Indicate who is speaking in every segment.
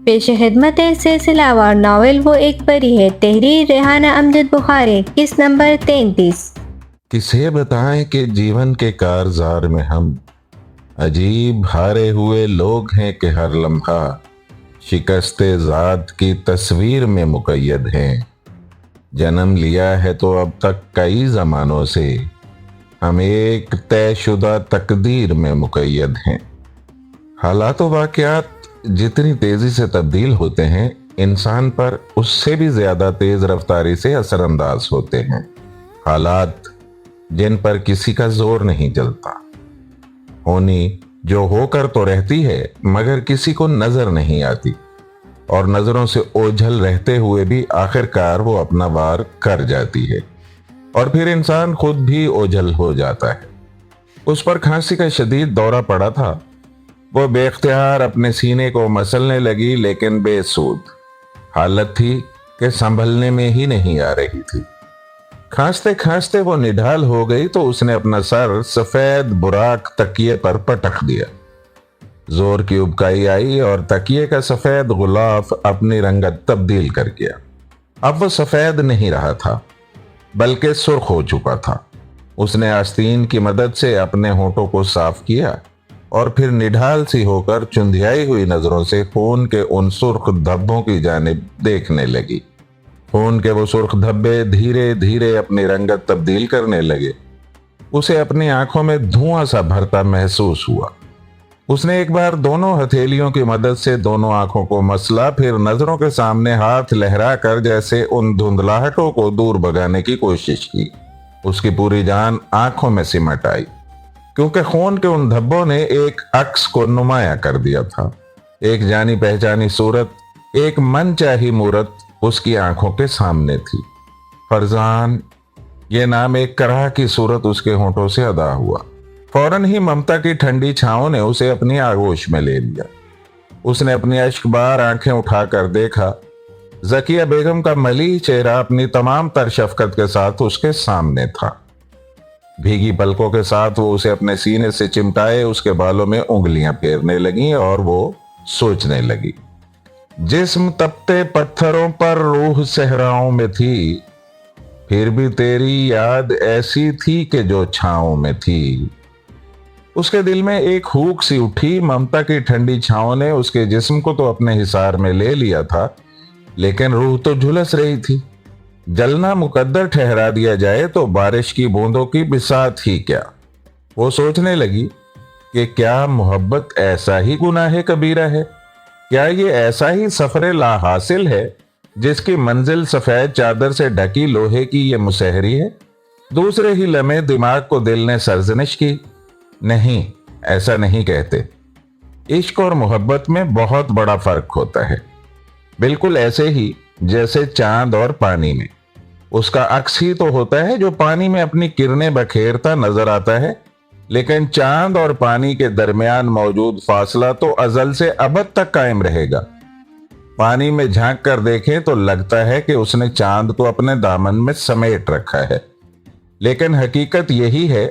Speaker 1: پیش خدمت سلسلہ وار ناول وہ ایک پری ہے، تحریر ریحانہ امجد بخاری، قسط نمبر 33۔
Speaker 2: کسے بتائیں کہ جیون کے کارزار میں ہم عجیب ہارے ہوئے لوگ ہیں کہ ہر لمحہ شکست ذات کی تصویر میں مقید ہیں۔ جنم لیا ہے تو اب تک کئی زمانوں سے ہم ایک طے شدہ تقدیر میں مقید ہیں۔ حالات و واقعات جتنی تیزی سے تبدیل ہوتے ہیں، انسان پر اس سے بھی زیادہ تیز رفتاری سے اثر انداز ہوتے ہیں۔ حالات جن پر کسی کا زور نہیں چلتا، ہونی جو ہو کر تو رہتی ہے مگر کسی کو نظر نہیں آتی، اور نظروں سے اوجھل رہتے ہوئے بھی آخر کار وہ اپنا وار کر جاتی ہے، اور پھر انسان خود بھی اوجھل ہو جاتا ہے۔ اس پر کھانسی کا شدید دورہ پڑا تھا۔ وہ بے اختیار اپنے سینے کو مسلنے لگی، لیکن بے سود۔ حالت تھی کہ سنبھلنے میں ہی نہیں آ رہی تھی۔ کھانستے کھانستے وہ نڈھال ہو گئی تو اس نے اپنا سر سفید براق تکیے پر پٹخ دیا۔ زور کی ابکائی آئی اور تکیے کا سفید غلاف اپنی رنگت تبدیل کر گیا۔ اب وہ سفید نہیں رہا تھا بلکہ سرخ ہو چکا تھا۔ اس نے آستین کی مدد سے اپنے ہونٹوں کو صاف کیا اور پھر نڈھال سی ہو کر چندھیائی ہوئی نظروں سے خون کے ان سرخ دھبوں کی جانب دیکھنے لگی۔ خون کے وہ سرخ دھبے دھیرے دھیرے اپنی رنگت تبدیل کرنے لگے۔ اسے اپنی آنکھوں میں دھواں سا بھرتا محسوس ہوا۔ اس نے ایک بار دونوں ہتھیلیوں کی مدد سے دونوں آنکھوں کو مسلا، پھر نظروں کے سامنے ہاتھ لہرا کر جیسے ان دھندلاہٹوں کو دور بھگانے کی کوشش کی۔ اس کی پوری جان آنکھوں میں سمٹ آئی، کیونکہ خون کے ان دھبوں نے ایک عکس کو نمایاں کر دیا تھا۔ ایک جانی پہچانی صورت، ایک من چاہی مورت اس کی آنکھوں کے سامنے تھی۔ فرزان، یہ نام ایک کرہ کی صورت اس کے ہونٹوں سے ادا ہوا۔ فوراً ہی ممتا کی ٹھنڈی چھاؤں نے اسے اپنی آغوش میں لے لیا۔ اس نے اپنی اشک بار آنکھیں اٹھا کر دیکھا۔ ذکیہ بیگم کا ملیح چہرہ اپنی تمام تر شفقت کے ساتھ اس کے سامنے تھا۔ بھیگی پلکوں کے ساتھ وہ اسے اپنے سینے سے چمٹائے اس کے بالوں میں انگلیاں پھیرنے لگیں اور وہ سوچنے لگی۔ جسم تپتے پتھروں پر، روح صحراؤں میں تھی، پھر بھی تیری یاد ایسی تھی کہ جو چھاؤں میں تھی۔ اس کے دل میں ایک ہوک سی اٹھی۔ ممتا کی ٹھنڈی چھاؤں نے اس کے جسم کو تو اپنے حصار میں لے لیا تھا، لیکن روح تو جھلس رہی تھی۔ جلنا مقدر ٹھہرا دیا جائے تو بارش کی بوندوں کی بساط ہی کیا۔ وہ سوچنے لگی کہ کیا محبت ایسا ہی گناہ کبیرہ ہے؟ کیا یہ ایسا ہی سفر لا حاصل ہے جس کی منزل سفید چادر سے ڈھکی لوہے کی یہ مسہری ہے؟ دوسرے ہی لمحے دماغ کو دل نے سرزنش کی، نہیں، ایسا نہیں کہتے۔ عشق اور محبت میں بہت بڑا فرق ہوتا ہے، بالکل ایسے ہی جیسے چاند اور پانی میں۔ اس کا عکس ہی تو ہوتا ہے جو پانی میں اپنی کرنیں بکھیرتا نظر آتا ہے، لیکن چاند اور پانی کے درمیان موجود فاصلہ تو ازل سے ابد تک قائم رہے گا۔ پانی میں جھانک کر دیکھیں تو لگتا ہے کہ اس نے چاند کو اپنے دامن میں سمیٹ رکھا ہے، لیکن حقیقت یہی ہے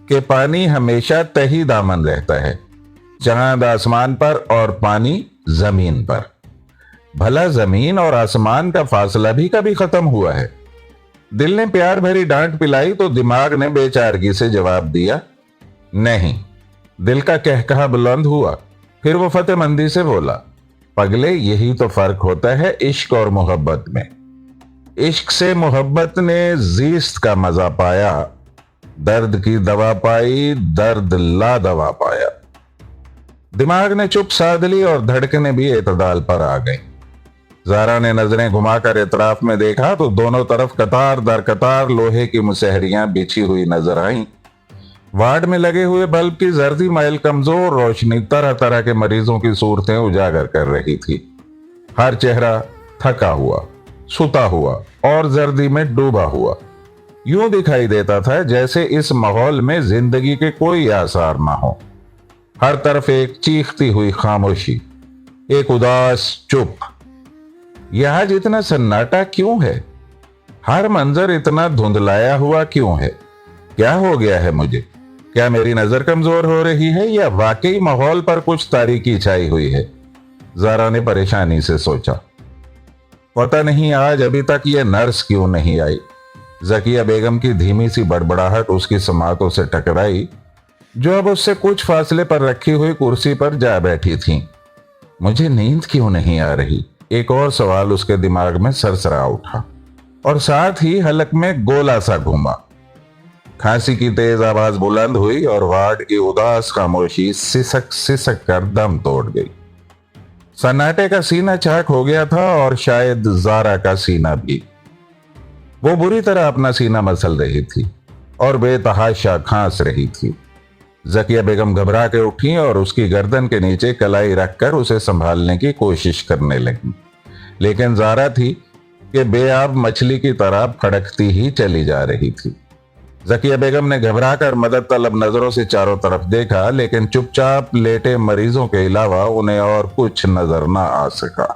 Speaker 2: کہ پانی ہمیشہ تہی دامن رہتا ہے، چاند آسمان پر اور پانی زمین پر۔ بھلا زمین اور آسمان کا فاصلہ بھی کبھی ختم ہوا ہے؟ دل نے پیار بھری ڈانٹ پلائی تو دماغ نے بے چارگی سے جواب دیا، نہیں۔ دل کا کہکہا بلند ہوا، پھر وہ فتح مندی سے بولا، پگلے، یہی تو فرق ہوتا ہے عشق اور محبت میں۔ عشق سے محبت نے زیست کا مزہ پایا، درد کی دوا پائی، درد لا دوا پایا۔ دماغ نے چپ سادھ لی اور دھڑکنیں بھی اعتدال پر آ گئیں۔ زارا نے نظریں گھما کر اطراف میں دیکھا تو دونوں طرف قطار در قطار لوہے کی مسہریاں بچھی ہوئی نظر آئیں۔ وارڈ میں لگے ہوئے بلب کی زردی مائل کمزور روشنی طرح طرح کے مریضوں کی صورتیں اجاگر کر رہی تھی۔ ہر چہرہ تھکا ہوا، ستا ہوا اور زردی میں ڈوبا ہوا۔ یوں دکھائی دیتا تھا جیسے اس ماحول میں زندگی کے کوئی آثار نہ ہو۔ ہر طرف ایک چیختی ہوئی خاموشی، ایک اداس چپ۔ یہاں جتنا سناٹا کیوں ہے؟ ہر منظر اتنا دھندلایا ہوا کیوں ہے؟ کیا ہو گیا ہے مجھے؟ کیا میری نظر کمزور ہو رہی ہے یا واقعی ماحول پر کچھ تاریکی چھائی ہوئی ہے؟ ज़ारा ने परेशानी से सोचा। पता नहीं आज अभी तक ये नर्स क्यों नहीं आई। ज़किया बेगम की धीमी सी बड़बड़ाहट उसकी समातों से टकराई, जो अब उससे कुछ फासले पर रखी हुई कुर्सी पर जा बैठी थीं। मुझे नींद क्यों नहीं आ रही? एक और सवाल उसके दिमाग में सरसरा उठा और साथ ही हलक में गोला सा घूमा। खांसी की तेज आवाज बुलंद हुई और वार्ड की उदास खामोशी सिसक सिसक कर दम तोड़ गई। सन्नाटे का सीना चाक हो गया था और शायद ज़ारा का सीना भी। वो बुरी तरह अपना सीना मसल रही थी और बेतहाशा खांस रही थी। ज़किया बेगम घबरा के उठी और उसकी गर्दन के नीचे कलाई रखकर उसे संभालने की कोशिश करने लगी, लेकिन ज़ारा थी कि बेआब मछली की तरह फड़कती ही चली जा रही थी। ज़किया बेगम ने घबराकर मदद तलब नजरों से चारों तरफ देखा, लेकिन चुपचाप लेटे मरीजों के अलावा उन्हें और कुछ नजर न आ सका।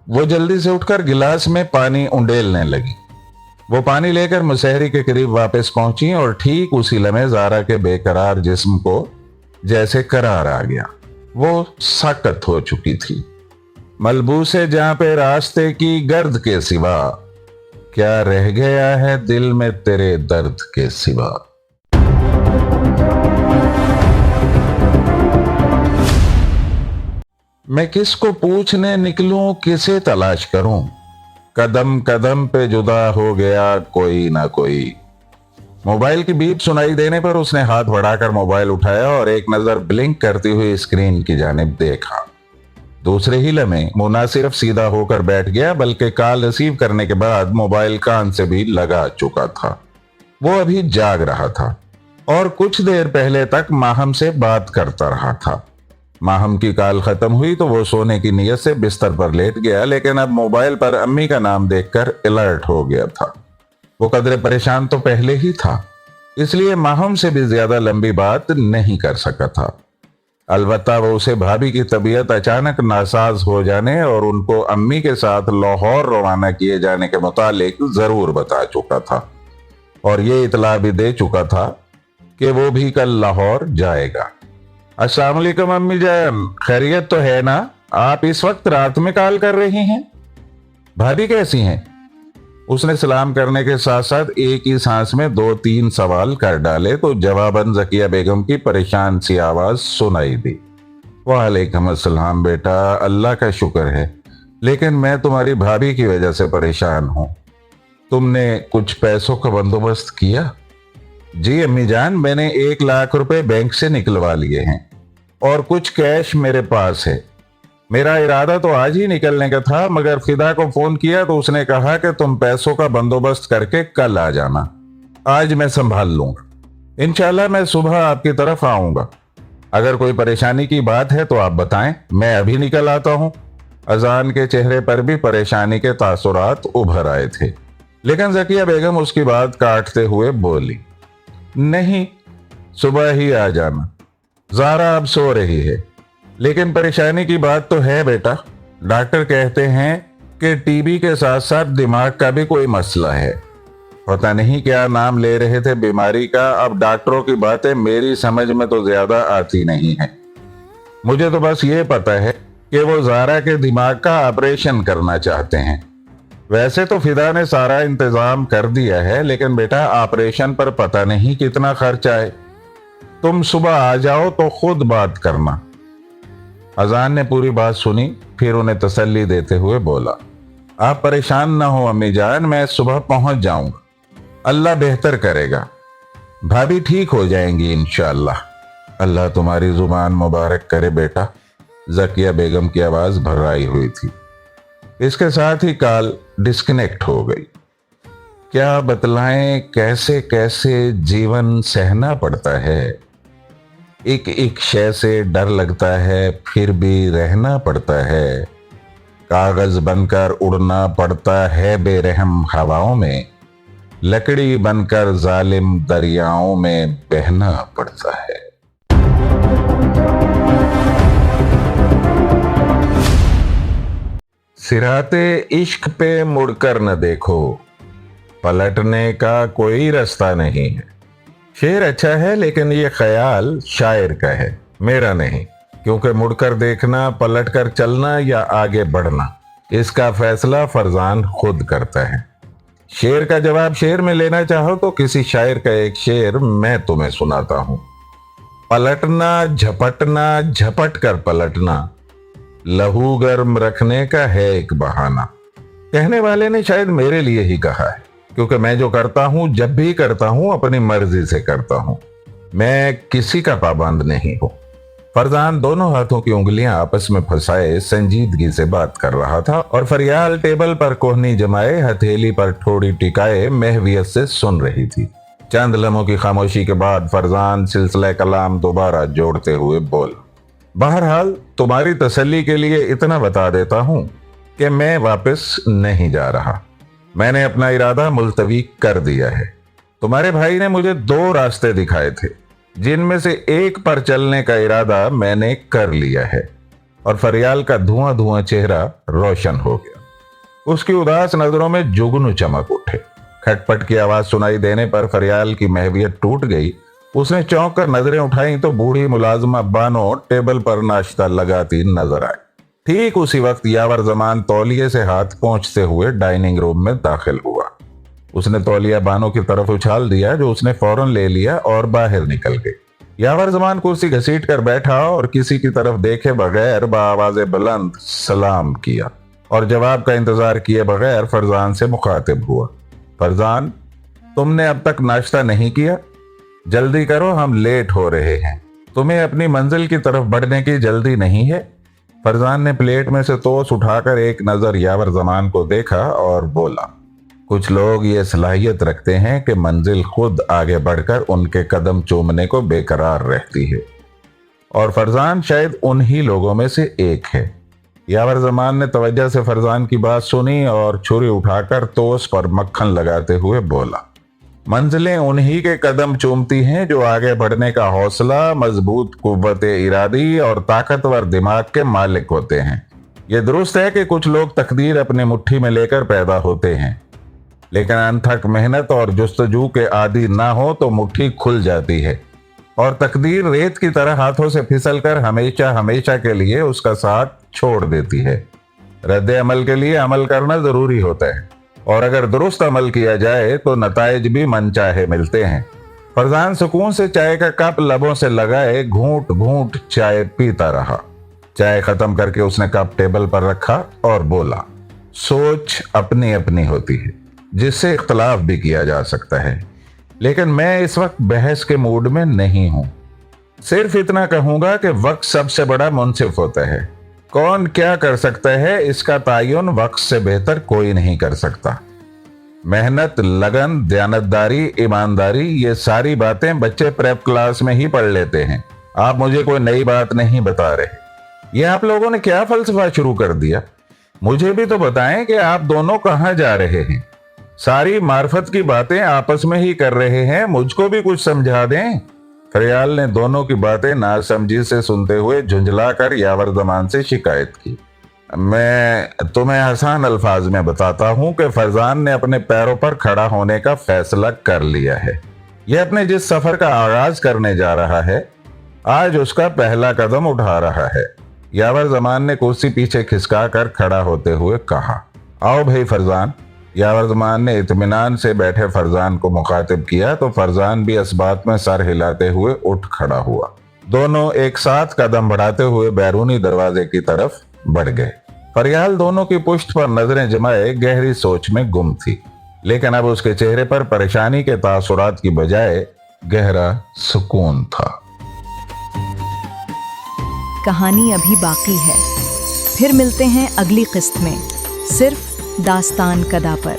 Speaker 2: वो जल्दी से उठकर गिलास में पानी उंडेलने लगी। वो पानी लेकर मुसहरी के करीब वापस पहुंची और ठीक उसी लम्हे ज़ारा के बेकरार जिस्म को जैसे करार आ गया। वो साकत हो चुकी थी। मलबूसे जहां पे रास्ते की गर्द के सिवा, क्या रह गया है दिल में तेरे दर्द के सिवा। मैं किसको पूछने निकलूं, किसे तलाश करूं, कदम कदम पे जुदा हो गया कोई ना कोई। मोबाइल की बीप सुनाई देने पर उसने हाथ बढ़ाकर मोबाइल उठाया और एक नजर ब्लिंक करती हुई स्क्रीन की जानिब देखा। दूसरे ही लम्हे मुन्ना सिर्फ सीधा होकर बैठ गया, बल्कि कॉल रिसीव करने के बाद मोबाइल कान से भी लगा चुका था। वो अभी जाग रहा था और कुछ देर पहले तक माहम से बात करता रहा था। माहम की कॉल खत्म हुई तो वो सोने की नीयत से बिस्तर पर लेट गया, लेकिन अब मोबाइल पर अम्मी का नाम देखकर अलर्ट हो गया था। वो कदरे परेशान तो पहले ही था, इसलिए माहम से भी ज्यादा लंबी बात नहीं कर सका था। अलबत्ता वो उसे भाभी की तबीयत अचानक नासाज हो जाने और उनको अम्मी के साथ लाहौर रवाना किए जाने के मुतालिक जरूर बता चुका था और ये इतला भी दे चुका था कि वो भी कल लाहौर जाएगा। अस्सलाम वालेकुम अम्मी जान, खैरियत तो है ना? आप इस वक्त रात में कॉल कर रही हैं? भाभी कैसी हैं? उसने सलाम करने के साथ साथ एक ही सांस में 2-3 सवाल कर डाले तो जवाबन ज़किया बेगम की परेशान सी आवाज सुनाई दी। वालेकुम अस्सलाम बेटा, अल्लाह का शुक्र है, लेकिन मैं तुम्हारी भाभी की वजह से परेशान हूं। तुमने कुछ पैसों का बंदोबस्त किया? जी अम्मी जान, मैंने 1 लाख रुपए बैंक से निकलवा लिए हैं और कुछ कैश मेरे पास है। मेरा इरादा तो आज ही निकलने का था, मगर फिदा को फोन किया तो उसने कहा कि तुम पैसों का बंदोबस्त करके कल आ जाना। आज मैं संभाल लूंगा। इंशाल्लाह मैं सुबह आपकी तरफ आऊंगा। अगर कोई परेशानी की बात है तो आप बताएं, मैं अभी निकल आता हूं। अजान के चेहरे पर भी परेशानी के तासुरात उभर आए थे, लेकिन ज़किया बेगम उसकी बात काटते हुए बोली, नहीं, सुबह ही आ जाना। ज़ारा अब सो रही है, लेकिन परेशानी की बात तो है बेटा। डॉक्टर कहते हैं कि टीबी के साथ साथ दिमाग का भी कोई मसला है। पता नहीं क्या नाम ले रहे थे बीमारी का। अब डॉक्टरों की बातें मेरी समझ में तो ज्यादा आती नहीं है। मुझे तो बस ये पता है कि वो ज़ारा के दिमाग का ऑपरेशन करना चाहते हैं। वैसे तो फिदा ने सारा इंतजाम कर दिया है, लेकिन बेटा ऑपरेशन पर पता नहीं कितना खर्च आए। तुम सुबह आ जाओ तो खुद बात करना। अजान ने पूरी बात सुनी, फिर उन्हें तसल्ली देते हुए बोला, आप परेशान ना हो अम्मी जान, मैं सुबह पहुंच जाऊंगा। अल्लाह बेहतर करेगा, भाभी ठीक हो जाएंगी इंशाअल्लाह। अल्लाह तुम्हारी जुबान मुबारक करे बेटा। ज़किया बेगम की आवाज भर्राई हुई थी। इसके साथ ही कॉल डिस्कनेक्ट हो गई। क्या बतलाएं कैसे कैसे जीवन सहना पड़ता है। एक एक शय से डर लगता है, फिर भी रहना पड़ता है। कागज बनकर उड़ना पड़ता है बेरहम हवाओं में, लकड़ी बनकर जालिम दरियाओं में बहना पड़ता है। सिराते इश्क पे मुड़कर न देखो, पलटने का कोई रास्ता नहीं है। शेर अच्छा है, लेकिन ये ख्याल शायर का है, मेरा नहीं, क्योंकि मुड़कर देखना, पलटकर चलना या आगे बढ़ना, इसका फैसला फरजान खुद करता है। शेर का जवाब शेर में लेना चाहो तो किसी शायर का एक शेर मैं तुम्हें सुनाता हूं। पलटना, झपटना, झपट कर पलटना, लहू गर्म रखने का है एक बहाना। कहने वाले ने शायद मेरे लिए ही कहा है, क्योंकि मैं जो करता हूं, जब भी करता हूं, अपनी मर्जी से करता हूं। मैं किसी का पाबंद नहीं हूं। फरजान दोनों हाथों की उंगलियां आपस में फंसाए संजीदगी से बात कर रहा था और फरियाल टेबल पर कोहनी जमाए, हथेली पर ठोड़ी टिकाए महवियत से सुन रही थी। चंद लम्हों की खामोशी के बाद फरजान सिलसिला कलाम दोबारा जोड़ते हुए बोल, बहरहाल तुम्हारी तसल्ली के लिए इतना बता देता हूं कि मैं वापस नहीं जा रहा। मैंने अपना इरादा मुलतवी कर दिया है। तुम्हारे भाई ने मुझे 2 रास्ते दिखाए थे, जिनमें से एक पर चलने का इरादा मैंने कर लिया है। और फरियाल का धुआं धुआं चेहरा रोशन हो गया। उसकी उदास नजरों में जुगनू चमक उठे। खटपट की आवाज सुनाई देने पर फरियाल की महवियत टूट गई। उसने चौंक कर नजरें उठाई तो बूढ़ी मुलाजमा बानो टेबल पर नाश्ता लगाती नजर आई। ठीक उसी वक्त यावर जमान तौलिए से हाथ पहुंचते हुए डाइनिंग रूम में दाखिल हुआ। उसने तौलिया बानो की तरफ उछाल दिया, जो उसने फौरन ले लिया और बाहर निकल गई। यावर जमान कुर्सी घसीट कर बैठा और किसी की तरफ देखे बगैर बाआवाज़े बुलंद सलाम किया और जवाब का इंतजार किए बगैर फरजान से मुखातिब हुआ। फरजान, तुमने अब तक नाश्ता नहीं किया? जल्दी करो, हम लेट हो रहे हैं। तुम्हें अपनी मंजिल की तरफ बढ़ने की जल्दी नहीं है? फरजान ने प्लेट में से तोस उठाकर एक नजर यावर जमान को देखा और बोला, कुछ लोग ये सलाहियत रखते हैं कि मंजिल खुद आगे बढ़कर उनके कदम चूमने को बेकरार रहती है, और फरजान शायद उन्हीं लोगों में से एक है। यावर जमान ने तवज्जो से फरजान की बात सुनी और छुरी उठाकर तोस पर मक्खन लगाते हुए बोला, मंजिलें उन्हीं के कदम चूमती हैं जो आगे बढ़ने का हौसला, मजबूत कुव्वत इरादी और ताकतवर दिमाग के मालिक होते हैं। ये दुरुस्त है कि कुछ लोग तकदीर अपनी मुट्ठी में लेकर पैदा होते हैं, लेकिन अनथक मेहनत और जुस्तजू के आदी ना हो तो मुट्ठी खुल जाती है और तकदीर रेत की तरह हाथों से फिसलकर हमेशा हमेशा के लिए उसका साथ छोड़ देती है। रद्द अमल के लिए अमल करना जरूरी होता है, और अगर दुरुस्त अमल किया जाए तो नताइज भी मनचाहे मिलते हैं। फरजान सुकून से चाय का कप लबों से लगाए घूंट घूंट चाय पीता रहा। चाय खत्म करके उसने कप टेबल पर रखा और बोला, सोच अपनी अपनी होती है, जिससे इख्तलाफ भी किया जा सकता है, लेकिन मैं इस वक्त बहस के मूड में नहीं हूं। सिर्फ इतना कहूंगा कि वक्त सबसे बड़ा मुनसिफ होता है। कौन क्या कर सकता है, इसका तायुन वक्त से बेहतर कोई नहीं कर सकता। मेहनत, लगन, दयानतदारी, ईमानदारी, ये सारी बातें बच्चे प्रेप क्लास में ही पढ़ लेते हैं। आप मुझे कोई नई बात नहीं बता रहे। ये आप लोगों ने क्या फलसफा शुरू कर दिया? मुझे भी तो बताएं कि आप दोनों कहाँ जा रहे हैं। सारी मार्फत की बातें आपस में ही कर रहे हैं, मुझको भी कुछ समझा दें। फरियाल ने दोनों की बातें नासमझी से सुनते हुए झुंझलाकर यावर जमान से शिकायत की। मैं तुम्हें आसान अल्फाज में बताता हूं कि फरजान ने अपने पैरों पर खड़ा होने का फैसला कर लिया है। यह अपने जिस सफर का आगाज करने जा रहा है, आज उसका पहला कदम उठा रहा है। यावर जमान ने कुर्सी पीछे खिसका कर खड़ा होते हुए कहा, आओ भाई फरजान। यावर जमान ने इत्मीनान से बैठे फरजान को मुखातिब किया तो फरजान भी इस बात में सर हिलाते हुए उठ खड़ा हुआ। दोनों एक साथ कदम बढ़ाते हुए बैरूनी दरवाजे की तरफ बढ़ गए। फरियाल दोनों की पुश्त पर नजरें जमाए गहरी सोच में गुम थी, लेकिन अब उसके चेहरे पर परेशानी के तासुरात की बजाय गहरा सुकून था।
Speaker 3: कहानी अभी बाकी है, फिर मिलते हैं अगली किस्त में, सिर्फ दास्तान कदा पर।